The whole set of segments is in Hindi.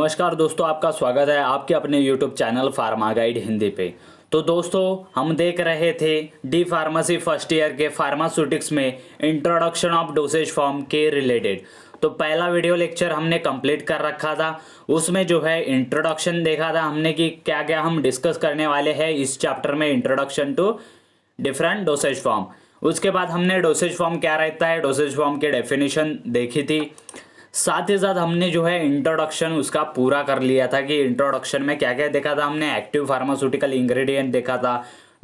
नमस्कार दोस्तों, आपका स्वागत है आपके अपने YouTube channel pharma guide Hindi पे। तो दोस्तों, हम देख रहे थे डी फार्मेसी फर्स्ट ईयर के फार्मास्यूटिक्स में इंट्रोडक्शन ऑफ डोसेज फॉर्म के रिलेटेड। तो पहला वीडियो लेक्चर हमने कंप्लीट कर रखा था। उसमें जो है इंट्रोडक्शन देखा था हमने कि क्या क्या हम डिस्कस करने वाले हैं इस चैप्टर में, introduction to different dosage form. उसके बाद हमने डोसेज फॉर्म क्या रहता है, डोसेज फॉर्म की डेफिनेशन देखी थी। साथ ही साथ हमने जो है इंट्रोडक्शन उसका पूरा कर लिया था कि इंट्रोडक्शन में क्या क्या देखा था हमने। एक्टिव फार्मास्यूटिकल इंग्रेडिएंट देखा था,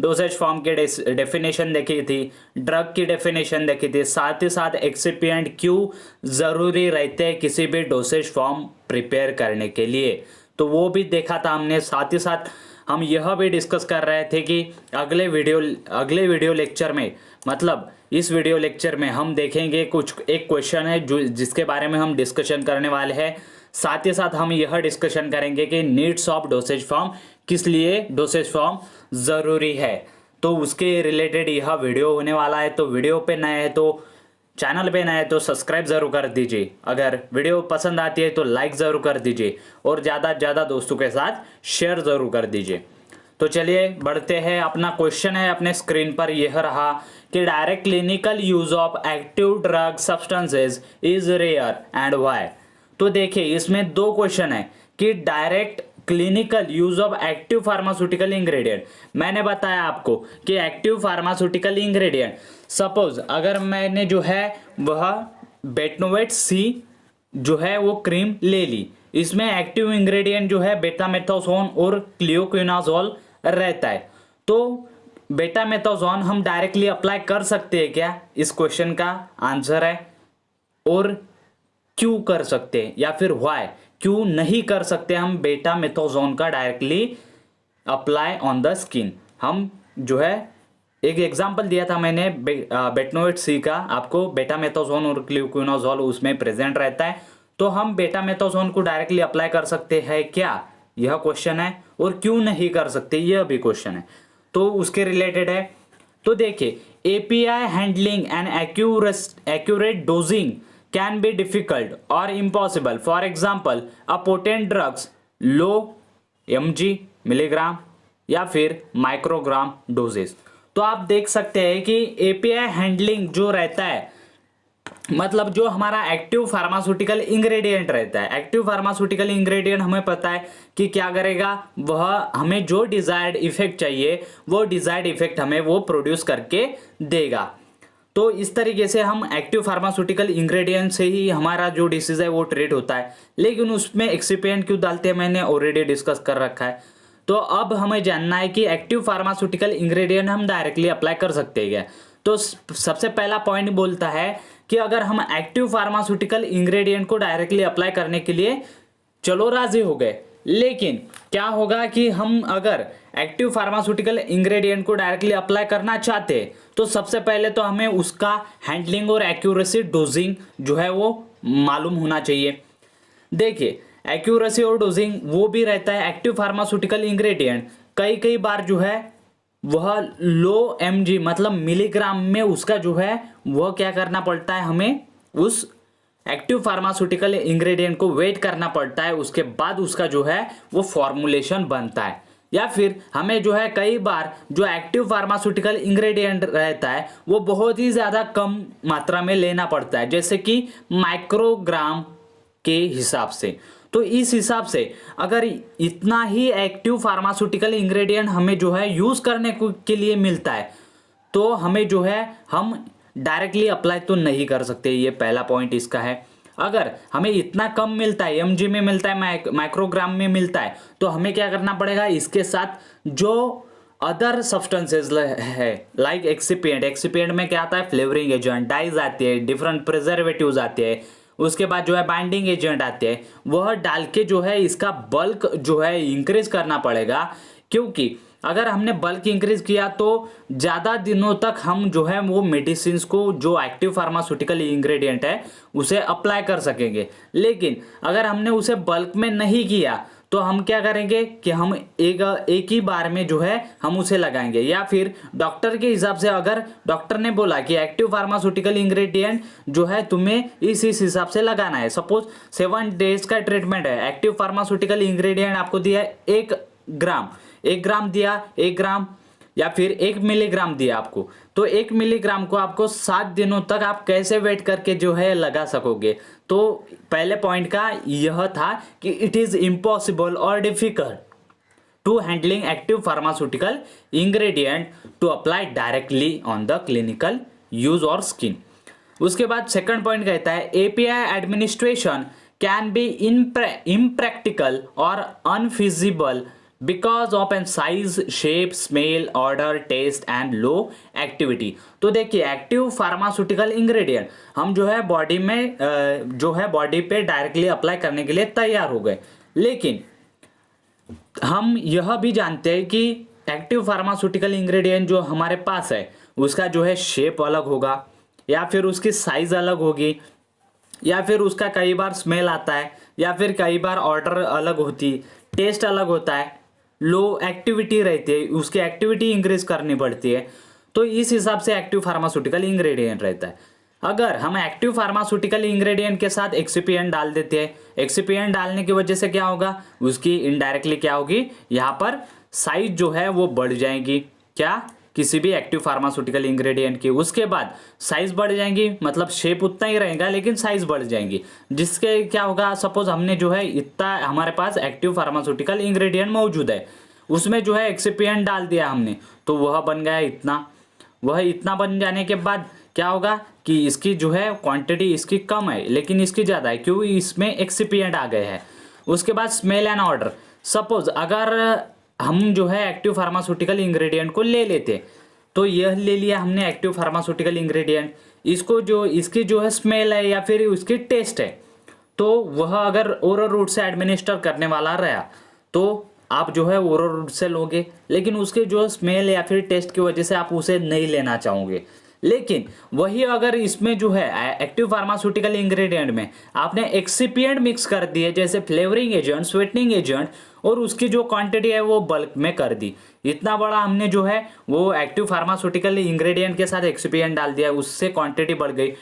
डोसेज फॉर्म की डेफिनेशन देखी थी, ड्रग की डेफिनेशन देखी थी, साथ ही साथ एक्सिपिएंट क्यों ज़रूरी रहते हैं किसी भी डोसेज फॉर्म प्रिपेयर करने के लिए, तो वो भी देखा था हमने। साथ ही साथ हम यह भी डिस्कस कर रहे थे कि अगले वीडियो लेक्चर में, मतलब इस वीडियो लेक्चर में हम देखेंगे एक क्वेश्चन है जो जिसके बारे में हम डिस्कशन करने वाले हैं। साथ ही साथ हम यह डिस्कशन करेंगे कि नीड्स ऑफ डोसेज फॉर्म, किस लिए डोसेज फॉर्म ज़रूरी है, तो उसके रिलेटेड यह वीडियो होने वाला है। तो वीडियो पे नए हैं तो चैनल पे नए हैं तो सब्सक्राइब ज़रूर कर दीजिए। अगर वीडियो पसंद आती है तो लाइक ज़रूर कर दीजिए और ज़्यादा से ज़्यादा दोस्तों के साथ शेयर ज़रूर कर दीजिए। तो चलिए बढ़ते हैं। अपना क्वेश्चन है अपने स्क्रीन पर यह रहा कि direct clinical use of active drug substances is rare and why. तो देखिए इसमें दो क्वेश्चन है कि direct clinical use of active pharmaceutical ingredient. मैंने बताया आपको कि एक्टिव फार्मास्यूटिकल इंग्रेडिएंट, सपोज अगर मैंने जो है वह बेटनोवेट सी जो है वो क्रीम ले ली, इसमें एक्टिव इंग्रेडिएंट जो है बेटामेथासोन और क्लियोक्विनाजोल रहता है। तो बेटामेथासोन हम डायरेक्टली अप्लाई कर सकते हैं क्या, इस क्वेश्चन का आंसर है। और क्यों कर सकते हैं या फिर व्हाई, क्यों नहीं कर सकते हम बेटामेथासोन का directly apply on the skin. हम जो है एक एग्जांपल दिया था मैंने बेटनोवेट सी का, आपको बेटामेथासोन और क्लियोक्विनाजोल उसमें प्रेजेंट रहता है, तो हम बेटामेथासोन को डायरेक्टली अप्लाई कर सकते हैं क्या, यह क्वेश्चन है। और क्यों नहीं कर सकते यह भी क्वेश्चन है, तो उसके रिलेटेड है। तो देखिए API handling and accurate dosing can be difficult और impossible. For example a potent drugs low mg milligram या फिर माइक्रोग्राम डोजेस। तो आप देख सकते हैं कि एपीआई हैंडलिंग जो रहता है, मतलब जो हमारा एक्टिव फार्मास्यूटिकल इंग्रेडिएंट रहता है, एक्टिव फार्मास्यूटिकल इंग्रेडिएंट हमें पता है कि क्या करेगा, वह हमें जो डिजायर्ड इफेक्ट चाहिए वो डिजायर्ड इफेक्ट हमें वो प्रोड्यूस करके देगा। तो इस तरीके से हम एक्टिव फार्मास्यूटिकल इंग्रेडिएंट से ही हमारा जो डिसीज है वो ट्रीट होता है। लेकिन उसमें एक्सिपिएंट क्यों डालते हैं मैंने ऑलरेडी डिस्कस कर रखा है। तो अब हमें जानना है कि एक्टिव फार्मास्यूटिकल इंग्रेडिएंट हम डायरेक्टली अप्लाई कर सकते हैं क्या। तो सबसे पहला पॉइंट बोलता है कि अगर हम एक्टिव फार्मास्यूटिकल इंग्रेडिएंट को डायरेक्टली अप्लाई करने के लिए चलो राजी हो गए, लेकिन क्या होगा कि हम अगर एक्टिव फार्मास्यूटिकल इंग्रेडिएंट को डायरेक्टली अप्लाई करना चाहते हैं तो सबसे पहले तो हमें उसका हैंडलिंग और एक्यूरेसी डोजिंग जो है वो मालूम होना चाहिए। देखिए एक्यूरेसी और डोजिंग वो भी रहता है एक्टिव फार्मास्यूटिकल इंग्रेडिएंट, कई बार जो है वह लो mg मतलब मिलीग्राम में उसका जो है वह क्या करना पड़ता है, हमें उस एक्टिव फार्मास्यूटिकल इंग्रेडिएंट को वेट करना पड़ता है, उसके बाद उसका जो है वो फॉर्मुलेशन बनता है। या फिर हमें जो है कई बार जो एक्टिव फार्मास्यूटिकल इंग्रेडिएंट रहता है वो बहुत ही ज़्यादा कम मात्रा में लेना पड़ता है, जैसे कि माइक्रोग्राम के हिसाब से। तो इस हिसाब से अगर इतना ही एक्टिव फार्मास्यूटिकल इंग्रेडिएंट हमें जो है यूज़ करने के लिए मिलता है तो हमें जो है हम डायरेक्टली अप्लाई तो नहीं कर सकते, ये पहला पॉइंट इसका है। अगर हमें इतना कम मिलता है, mg में मिलता है, माइक्रोग्राम में मिलता है, तो हमें क्या करना पड़ेगा, इसके साथ जो अदर सब्सटेंसेज है लाइक एक्सिपिएंट में क्या आता है, फ्लेवरिंग एजेंट, डाइज आती है, डिफरेंट प्रिजर्वेटिव्स आते हैं, उसके बाद जो है बाइंडिंग एजेंट आते हैं, वह डाल के जो है इसका बल्क जो है इंक्रीज करना पड़ेगा। क्योंकि अगर हमने बल्क इंक्रीज किया तो ज़्यादा दिनों तक हम जो है वो मेडिसिन को, जो एक्टिव फार्मास्यूटिकल इंग्रेडिएंट है, उसे अप्लाई कर सकेंगे। लेकिन अगर हमने उसे बल्क में नहीं किया तो हम क्या करेंगे कि हम एक ही बार में जो है हम उसे लगाएंगे, या फिर डॉक्टर के हिसाब से अगर डॉक्टर ने बोला कि एक्टिव फार्मास्यूटिकल इंग्रेडिएंट जो है तुम्हें इस हिसाब से लगाना है, सपोज 7 डेज का ट्रीटमेंट है, एक्टिव फार्मास्यूटिकल इंग्रेडिएंट आपको दिया है 1 ग्राम दिया, 1 ग्राम या फिर 1 मिलीग्राम दिया आपको, तो 1 मिलीग्राम को आपको 7 दिनों तक आप कैसे वेट करके जो है लगा सकोगे। तो पहले पॉइंट का यह था कि इट इज इम्पॉसिबल और difficult to handling active pharmaceutical ingredient to apply directly on the clinical use और स्किन। उसके बाद सेकंड पॉइंट कहता है API administration can be impractical और unfeasible because of an size, shape, smell, order, taste and low activity. तो देखिए एक्टिव फार्मास्यूटिकल इंग्रेडिएंट हम जो है बॉडी में जो है बॉडी पे डायरेक्टली अप्लाई करने के लिए तैयार हो गए, लेकिन हम यह भी जानते हैं कि एक्टिव फार्मास्यूटिकल इंग्रेडिएंट जो हमारे पास है उसका जो है शेप अलग होगा, या फिर उसकी साइज अलग होगी, या फिर उसका कई बार स्मेल आता है, या फिर कई बार ऑर्डर अलग होती, टेस्ट अलग होता है, लो एक्टिविटी रहती है, उसकी एक्टिविटी इंक्रीज करनी पड़ती है। तो इस हिसाब से एक्टिव फार्मास्यूटिकल इंग्रेडिएंट रहता है। अगर हम एक्टिव फार्मास्यूटिकल इंग्रेडिएंट के साथ एक्सिपिएंट डाल देते हैं, एक्सिपिएंट डालने की वजह से क्या होगा, उसकी इनडायरेक्टली क्या होगी, यहाँ पर साइज जो है वो बढ़ जाएगी, क्या, किसी भी एक्टिव फार्मास्यूटिकल इंग्रेडिएंट की। उसके बाद साइज बढ़ जाएंगी, मतलब शेप उतना ही रहेगा लेकिन साइज बढ़ जाएंगी, जिसके क्या होगा, सपोज हमने जो है इतना हमारे पास एक्टिव फार्मास्यूटिकल इंग्रेडिएंट मौजूद है, उसमें जो है एक्सिपिएंट डाल दिया हमने, तो वह बन गया इतना। वह इतना बन जाने के बाद क्या होगा कि इसकी जो है क्वांटिटी इसकी कम है लेकिन इसकी ज़्यादा है, क्यों, इसमें एक्सिपिएंट आ गए हैं। उसके बाद स्मेल एंड ऑर्डर, सपोज अगर हम जो है एक्टिव फार्मास्यूटिकल इंग्रेडिएंट को ले लेते, तो यह ले लिया हमने एक्टिव फार्मास्यूटिकल इंग्रेडिएंट, इसको जो इसकी जो है स्मेल है या फिर उसकी टेस्ट है, तो वह अगर ओरल रूट से एडमिनिस्टर करने वाला रहा तो आप जो है ओरल रूट से लोगे, लेकिन उसके जो स्मेल या फिर टेस्ट की वजह से आप उसे नहीं लेना चाहोगे। लेकिन वही अगर इसमें जो है एक्टिव फार्मास्यूटिकल इंग्रेडिएंट में आपने एक्सिपिएंट मिक्स कर दिए, जैसे फ्लेवरिंग एजेंट, स्वीटनिंग एजेंट, और उसकी जो क्वांटिटी है वो बल्क में कर दी, इतना बड़ा हमने जो है वो एक्टिव फार्मास्यूटिकल इंग्रेडिएंट के साथ एक्सिपिएंट डाल दिया, उससे क्वांटिटी बढ़ गई।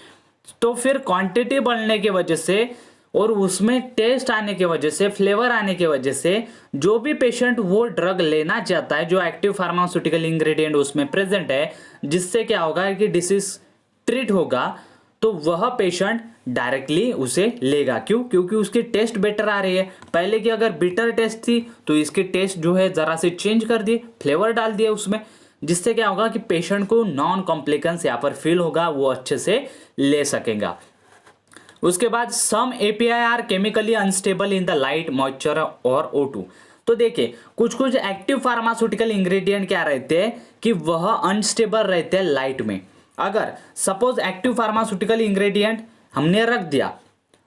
तो फिर क्वांटिटी बढ़ने की वजह से और उसमें टेस्ट आने की वजह से, फ्लेवर आने की वजह से, जो भी पेशेंट वो ड्रग लेना चाहता है जो एक्टिव फार्मास्यूटिकल इंग्रेडिएंट उसमें प्रेजेंट है, जिससे क्या होगा कि डिसीज ट्रीट होगा, तो वह पेशेंट डायरेक्टली उसे लेगा। क्यों? क्योंकि उसकी टेस्ट बेटर आ रही है। पहले की अगर बिटर टेस्ट थी तो इसकी टेस्ट जो है जरा से चेंज कर दिए, फ्लेवर डाल दिया उसमें, जिससे क्या होगा कि पेशेंट को नॉन कॉम्प्लिकेंस यहाँ पर फील होगा, वो अच्छे से ले सकेगा। उसके बाद some API are chemically unstable in the light, moisture और O2। तो देखिए कुछ एक्टिव फार्मास्यूटिकल इंग्रेडिएंट क्या रहते हैं कि वह अनस्टेबल रहते हैं लाइट में। अगर सपोज एक्टिव फार्मास्यूटिकल इंग्रेडिएंट हमने रख दिया,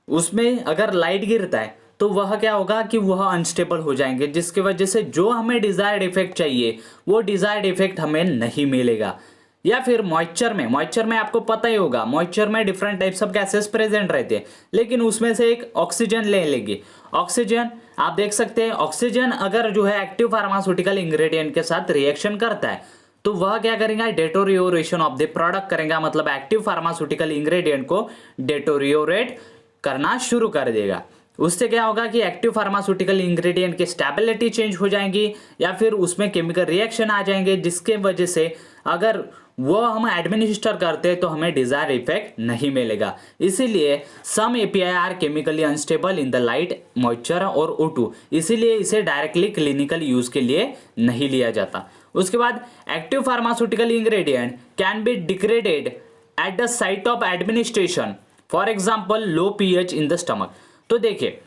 उसमें अगर लाइट गिरता है तो वह क्या होगा कि वह अनस्टेबल हो जाएंगे, जिसकी वजह से जो हमें डिजायर्ड इफेक्ट चाहिए वो डिजायर्ड इफेक्ट हमें नहीं मिलेगा। या फिर मॉइस्चर में आपको पता ही होगा, मॉइस्चर में different types of gases present रहते हैं, लेकिन उसमें से एक ऑक्सीजन ले लेंगे। ऑक्सीजन आप देख सकते हैं, ऑक्सीजन अगर जो है एक्टिव फार्मास्यूटिकल इंग्रेडिएंट के साथ रिएक्शन करता है तो वह क्या करेगा, डेटोरियोरेशन ऑफ द प्रोडक्ट करेगा, मतलब एक्टिव फार्मास्यूटिकल इंग्रेडिएंट को डेटोरियोरेट करना शुरू कर देगा। उससे क्या होगा कि एक्टिव फार्मास्यूटिकल इंग्रेडिएंट की स्टेबिलिटी चेंज हो जाएंगी या फिर उसमें केमिकल रिएक्शन आ जाएंगे, जिसके वजह से अगर वो हम एडमिनिस्टर करते हैं तो हमें डिजायर इफेक्ट नहीं मिलेगा। इसीलिए some API are chemically unstable in the light, moisture और O2, इसीलिए इसे डायरेक्टली क्लिनिकल यूज के लिए नहीं लिया जाता। उसके बाद active pharmaceutical ingredient can be degraded eight the site of administration, for example low pH in the stomach. तो देखिए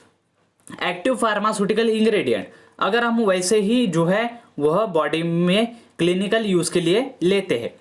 एक्टिव फार्मास्यूटिकल इंग्रेडिएंट अगर हम वैसे ही जो है वह बॉडी में क्लिनिकल यूज के लिए लेते हैं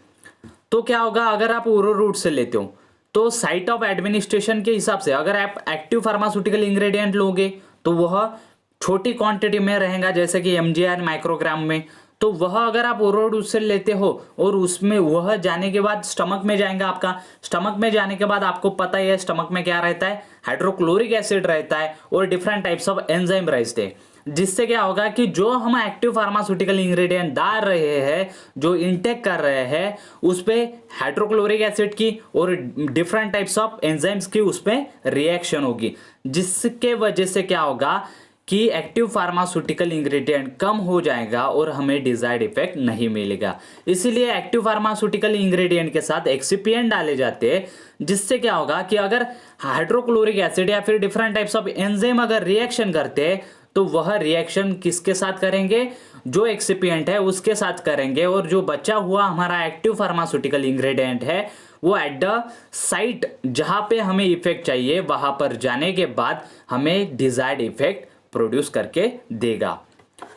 तो क्या होगा, अगर आप ओरल रूट से लेते हो तो साइट ऑफ एडमिनिस्ट्रेशन के हिसाब से अगर आप एक्टिव फार्मास्यूटिकल इंग्रेडिएंट लोगे तो वह छोटी क्वांटिटी में रहेगा, जैसे कि mgr माइक्रोग्राम में, तो वह अगर आप ओरल रूट से लेते हो और उसमें वह जाने के बाद स्टमक में जाएगा, आपका स्टमक में जाने के बाद आपको पता ही है स्टमक में क्या रहता है, हाइड्रोक्लोरिक एसिड रहता है और डिफरेंट टाइप्स ऑफ एंजाइम रहते हैं। जिससे क्या होगा कि जो हम एक्टिव फार्मास्यूटिकल इंग्रेडिएंट डाल रहे हैं, जो इनटेक कर रहे हैं, उस पे हाइड्रोक्लोरिक एसिड की और डिफरेंट टाइप्स ऑफ एंजाइम्स की उस पे रिएक्शन होगी, जिसके वजह से क्या होगा कि एक्टिव फार्मास्यूटिकल इंग्रेडिएंट कम हो जाएगा और हमें डिजायर्ड इफेक्ट नहीं मिलेगा। इसीलिए एक्टिव फार्मास्यूटिकल इंग्रेडिएंट के साथ एक्सिपिएंट डाले जाते हैं, जिससे क्या होगा कि अगर हाइड्रोक्लोरिक एसिड या फिर डिफरेंट टाइप्स ऑफ एंजाइम अगर रिएक्शन करते हैं तो वह रिएक्शन किसके साथ करेंगे, जो एक्सिपिएंट है उसके साथ करेंगे, और जो बचा हुआ हमारा एक्टिव फार्मास्यूटिकल इंग्रेडिएंट है वो एट द साइट जहां पे हमें इफेक्ट चाहिए वहां पर जाने के बाद हमें डिजायर्ड इफेक्ट प्रोड्यूस करके देगा।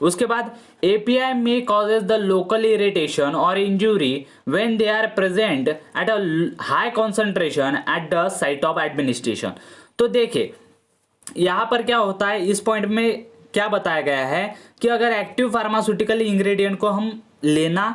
उसके बाद API में कॉजेज द लोकल इरिटेशन और injury when they are present at a high concentration at the site of administration. तो देखिए यहां पर क्या होता है, इस पॉइंट में क्या बताया गया है कि अगर एक्टिव फार्मास्यूटिकल इंग्रेडिएंट को हम लेना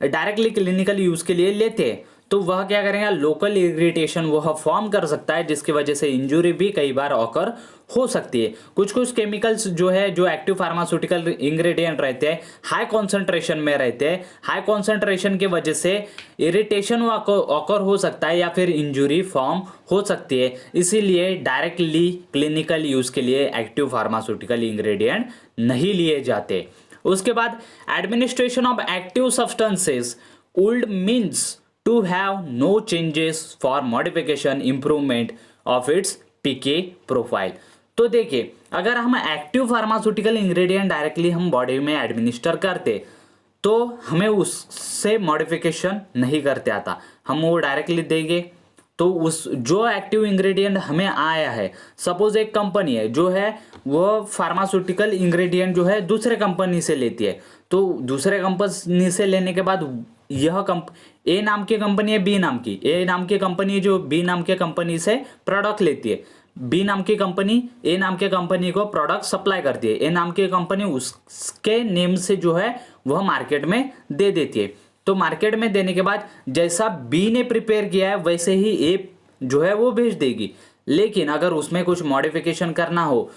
डायरेक्टली क्लिनिकल यूज के लिए लेते हैं तो वह क्या करेगा, लोकल इरिटेशन वह फॉर्म कर सकता है, जिसकी वजह से इंजुरी भी कई बार ऑकर हो सकती है। कुछ कुछ केमिकल्स जो है, जो एक्टिव फार्मास्यूटिकल इंग्रेडिएंट रहते हैं, हाई कॉन्सेंट्रेशन में रहते हैं, हाई कॉन्सेंट्रेशन की वजह से इरिटेशन ऑकर हो सकता है या फिर इंजुरी फॉर्म हो सकती है। इसीलिए डायरेक्टली क्लिनिकल यूज के लिए एक्टिव फार्मास्यूटिकल इंग्रेडिएंट नहीं लिए जाते। उसके बाद administration of active substances would means to have no changes for modification improvement of its PK profile। तो देखिए अगर हम एक्टिव फार्मास्यूटिकल इंग्रेडिएंट डायरेक्टली हम बॉडी में एडमिनिस्टर करते तो हमें उससे मॉडिफिकेशन नहीं करते आता, हम वो डायरेक्टली देंगे तो उस जो एक्टिव इंग्रेडिएंट हमें आया है, सपोज एक कंपनी है जो है वो फार्मास्यूटिकल इंग्रेडिएंट जो है दूसरे कंपनी से लेती है, तो दूसरे कंपनी से लेने के बाद यह ए नाम की कंपनी है, बी नाम की, ए नाम की कंपनी जो बी नाम के कंपनी से प्रोडक्ट लेती है, बी नाम की कंपनी ए नाम के कंपनी को प्रोडक्ट सप्लाई करती है, ए नाम की कंपनी उसके नेम से जो है वह मार्केट में दे देती है। तो मार्केट में देने के बाद जैसा बी ने प्रिपेयर किया है वैसे ही ए जो है वो भेज देगी, लेकिन अगर उसमें कुछ मॉडिफिकेशन करना हो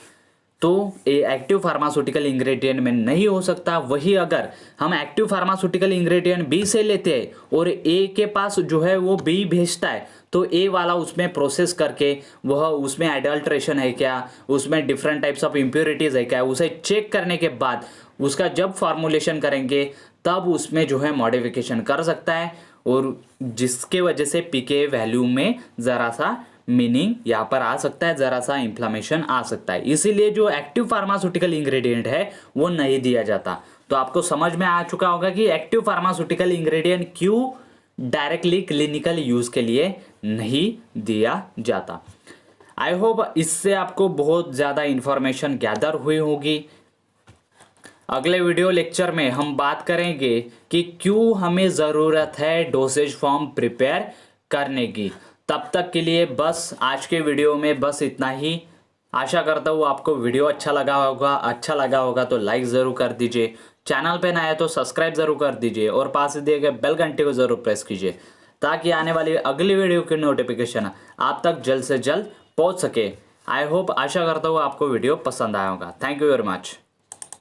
तो एक्टिव फार्मास्यूटिकल इंग्रेडिएंट में नहीं हो सकता। वही अगर हम एक्टिव फार्मास्यूटिकल इंग्रेडिएंट बी से लेते हैं और ए के पास जो है वो बी भेजता है तो ए वाला उसमें प्रोसेस करके वह उसमें एडल्ट्रेशन है क्या, उसमें डिफरेंट टाइप्स ऑफ इम्प्योरिटीज है क्या, उसे चेक करने के बाद उसका जब फॉर्मुलेशन करेंगे तब उसमें जो है मॉडिफिकेशन कर सकता है, और जिसके वजह से पीके वैल्यू में ज़रा सा मीनिंग यहाँ पर आ सकता है, ज़रा सा इन्फ्लामेशन आ सकता है। इसीलिए जो एक्टिव फार्मास्यूटिकल इंग्रेडिएंट है वो नहीं दिया जाता। तो आपको समझ में आ चुका होगा कि एक्टिव फार्मास्यूटिकल इंग्रेडिएंट क्यों डायरेक्टली क्लिनिकल यूज़ के लिए नहीं दिया जाता। आई होप इससे आपको बहुत ज़्यादा इंफॉर्मेशन गैदर हुई होगी। अगले वीडियो लेक्चर में हम बात करेंगे कि क्यों हमें ज़रूरत है डोसेज फॉर्म प्रिपेयर करने की। तब तक के लिए बस आज के वीडियो में बस इतना ही। आशा करता हूँ आपको वीडियो अच्छा लगा होगा तो लाइक ज़रूर कर दीजिए, चैनल पे नया है तो सब्सक्राइब ज़रूर कर दीजिए और पास दिए गए बेल घंटे को ज़रूर प्रेस कीजिए ताकि आने वाली अगली वीडियो की नोटिफिकेशन आप तक जल्द से जल्द पहुँच सके। आई होप आशा करता हूँ आपको वीडियो पसंद आया होगा। Thank you very much.